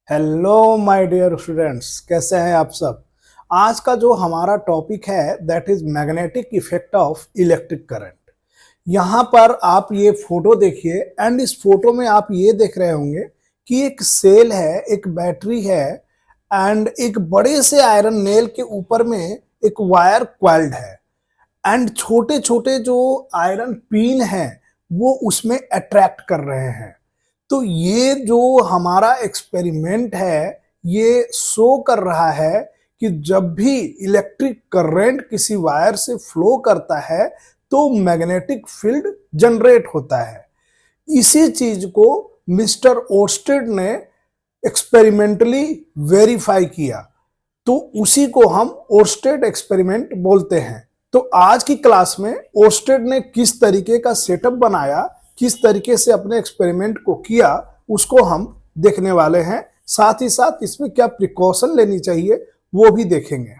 Hello my dear students, कैसे हैं आप सब। आज का जो हमारा टॉपिक है that is magnetic effect of electric current. यहाँ पर आप ये फोटो देखिए एंड इस फोटो में आप ये देख रहे होंगे कि एक सेल है, एक बैटरी है एंड एक बड़े से आयरन नेल के ऊपर में एक वायर क्वाइल्ड है एंड छोटे छोटे जो आयरन पिन हैं वो उसमें अट्रैक्ट कर रहे हैं। तो ये जो हमारा एक्सपेरिमेंट है ये शो कर रहा है कि जब भी इलेक्ट्रिक करंट किसी वायर से फ्लो करता है तो मैग्नेटिक फील्ड जनरेट होता है। इसी चीज को मिस्टर ओर्स्टेड ने एक्सपेरिमेंटली वेरीफाई किया, तो उसी को हम ओर्स्टेड एक्सपेरिमेंट बोलते हैं। तो आज की क्लास में ओर्स्टेड ने किस तरीके का सेटअप बनाया, किस तरीके से अपने एक्सपेरिमेंट को किया, उसको हम देखने वाले हैं। साथ ही साथ इसमें क्या प्रिकॉशन लेनी चाहिए वो भी देखेंगे।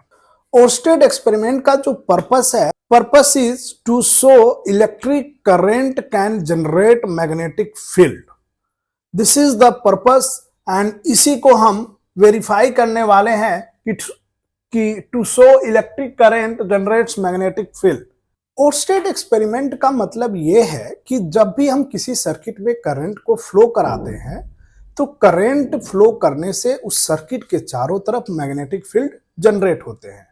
ओर्स्टेड एक्सपेरिमेंट का जो purpose is to show electric current can generate magnetic field. This is the purpose and इसी को हम वेरीफाई करने वाले हैं कि to show electric current generates magnetic field. Oersted experiment का मतलब ये है कि जब भी हम किसी सर्किट में करंट को फ्लो कराते हैं तो करंट फ्लो करने से उस सर्किट के चारों तरफ मैग्नेटिक फील्ड जनरेट होते हैं।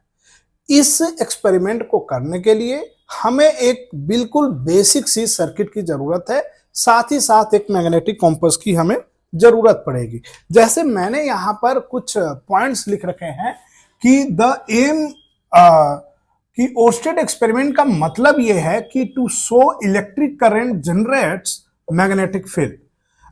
इस एक्सपेरिमेंट को करने के लिए हमें एक बिल्कुल बेसिक सी सर्किट की जरूरत है, साथ ही साथ एक मैग्नेटिक कॉम्पास की हमें जरूरत पड़ेगी। जैसे मैंने यहाँ पर कुछ पॉइंट्स लिख रखे हैं कि द एम कि ओर्स्टेड एक्सपेरिमेंट का मतलब यह है कि to show electric current generates magnetic field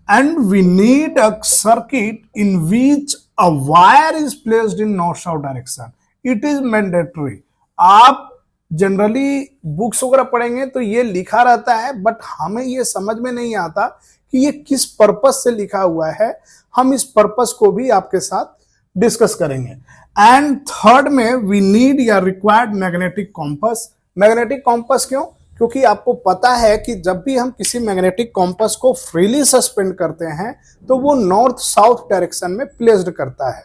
and we need a circuit in which a wire is placed in north south direction. It is mandatory. आप जनरली बुक्स वगैरह पढ़ेंगे तो ये लिखा रहता है, बट हमें ये समझ में नहीं आता कि ये किस पर्पस से लिखा हुआ है। हम इस पर्पस को भी आपके साथ डिस्कस करेंगे। एंड थर्ड में वी नीड या required magnetic compass. Magnetic compass क्यों? क्योंकि आपको पता है कि जब भी हम किसी मैग्नेटिक कॉम्पास को फ्रीली सस्पेंड करते हैं तो वो नॉर्थ साउथ डायरेक्शन में प्लेस्ड करता है।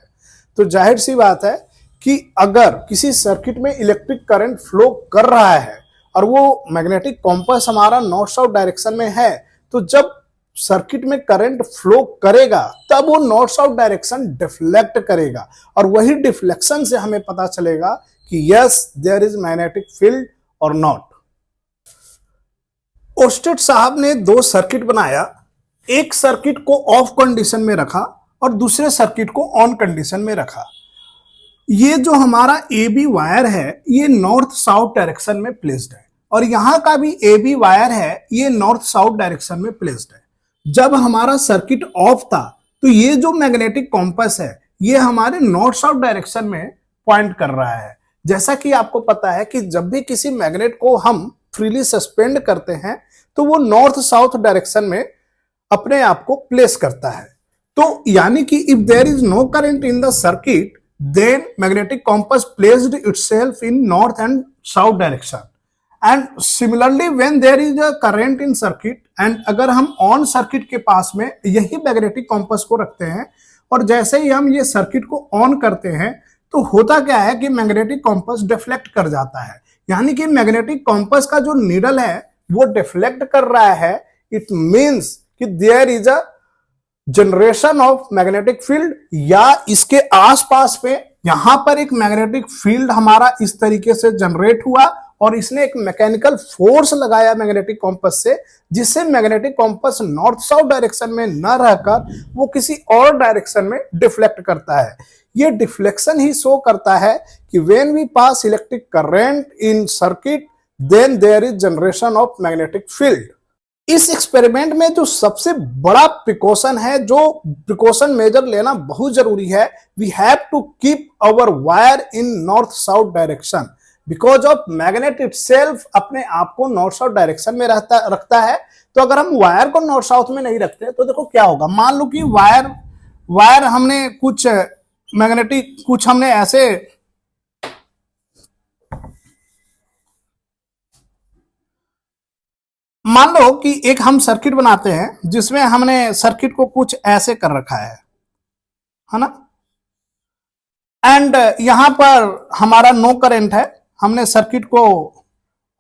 तो जाहिर सी बात है कि अगर किसी सर्किट में इलेक्ट्रिक करंट फ्लो कर रहा है और वो मैग्नेटिक कॉम्पास हमारा नॉर्थ साउथ डायरेक्शन में है, तो जब सर्किट में करंट फ्लो करेगा तब वो नॉर्थ साउथ डायरेक्शन डिफ्लेक्ट करेगा और वही डिफ्लेक्शन से हमें पता चलेगा कि yes there is magnetic field और नॉट। ओर्स्टेड साहब ने दो सर्किट बनाया, एक सर्किट को ऑफ कंडीशन में रखा और दूसरे सर्किट को ऑन कंडीशन में रखा। ये जो हमारा ए बी वायर है ये नॉर्थ साउथ डायरेक्शन में प्लेस्ड है और यहां का भी ए बी वायर है ये नॉर्थ साउथ डायरेक्शन में प्लेस्ड है। जब हमारा सर्किट ऑफ था तो ये जो मैग्नेटिक कॉम्पास है ये हमारे नॉर्थ साउथ डायरेक्शन में पॉइंट कर रहा है। जैसा कि आपको पता है कि जब भी किसी मैग्नेट को हम फ्रीली सस्पेंड करते हैं तो वो नॉर्थ साउथ डायरेक्शन में अपने आप को प्लेस करता है। तो यानी कि if there is no current in the circuit then magnetic compass placed itself in north and south direction and similarly when there is a current in circuit and अगर हम ऑन सर्किट के पास में यही मैग्नेटिक कॉम्पास को रखते हैं और जैसे ही हम ये सर्किट को ऑन करते हैं तो होता क्या है कि मैग्नेटिक कॉम्पास डिफ्लेक्ट कर जाता है। यानी कि मैग्नेटिक कॉम्पास का जो नीडल है वो डिफ्लेक्ट कर रहा है। इट मीन्स कि there is a generation of magnetic field या इसके आसपास में यहां पर एक मैग्नेटिक फील्ड हमारा इस तरीके से जनरेट हुआ और इसने एक मैकेनिकल फोर्स लगाया मैग्नेटिक कॉम्पास से, जिससे magnetic compass north south direction में न रहकर वो किसी और डायरेक्शन में डिफ्लेक्ट करता है। ये डिफ्लेक्शन ही शो करता है कि when we pass electric current in circuit then there is generation of magnetic field. इस एक्सपेरिमेंट में जो सबसे बड़ा प्रिकॉशन है, जो प्रिकॉशन मेजर लेना बहुत जरूरी है, we have to keep our wire in north south direction because of magnet itself अपने आप को नॉर्थ साउथ डायरेक्शन में रखता है। तो अगर हम वायर को नॉर्थ साउथ में नहीं रखते तो देखो क्या होगा। मान लो कि वायर हमने कुछ मैग्नेटिक कुछ हमने ऐसे मान लो कि एक हम सर्किट बनाते हैं जिसमें हमने सर्किट को कुछ ऐसे कर रखा है। है ना। एंड यहां पर हमारा नो करंट है, हमने सर्किट को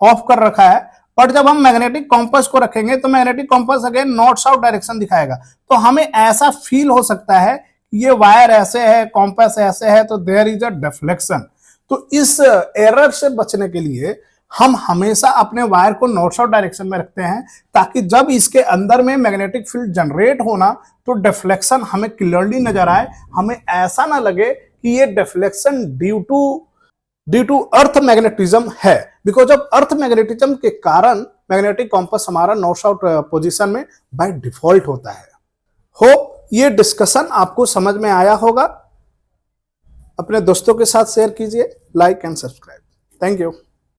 ऑफ कर रखा है। और जब हम मैग्नेटिक कॉम्पास को रखेंगे तो magnetic compass again north south direction दिखाएगा। तो हमें ऐसा फील हो सकता है कि ये वायर ऐसे है, कॉम्पास ऐसे है, तो देयर इज अ डिफ्लेक्शन। तो इस एरर से बचने के लिए हम हमेशा अपने वायर को नॉर्थ साउथ डायरेक्शन में रखते हैं, ताकि जब इसके अंदर में मैग्नेटिक फील्ड जनरेट होना तो डिफ्लेक्शन हमें क्लियरली नजर आए, हमें ऐसा ना लगे कि ये deflection due to earth magnetism है। बिकॉज ऑफ अर्थ मैग्नेटिज्म के कारण मैग्नेटिक कॉम्पास हमारा नॉर्थ साउथ पोजीशन में बाय डिफॉल्ट होता है। होप ये डिस्कशन आपको समझ में आया होगा। अपने दोस्तों के साथ शेयर कीजिए, like and subscribe. Thank you.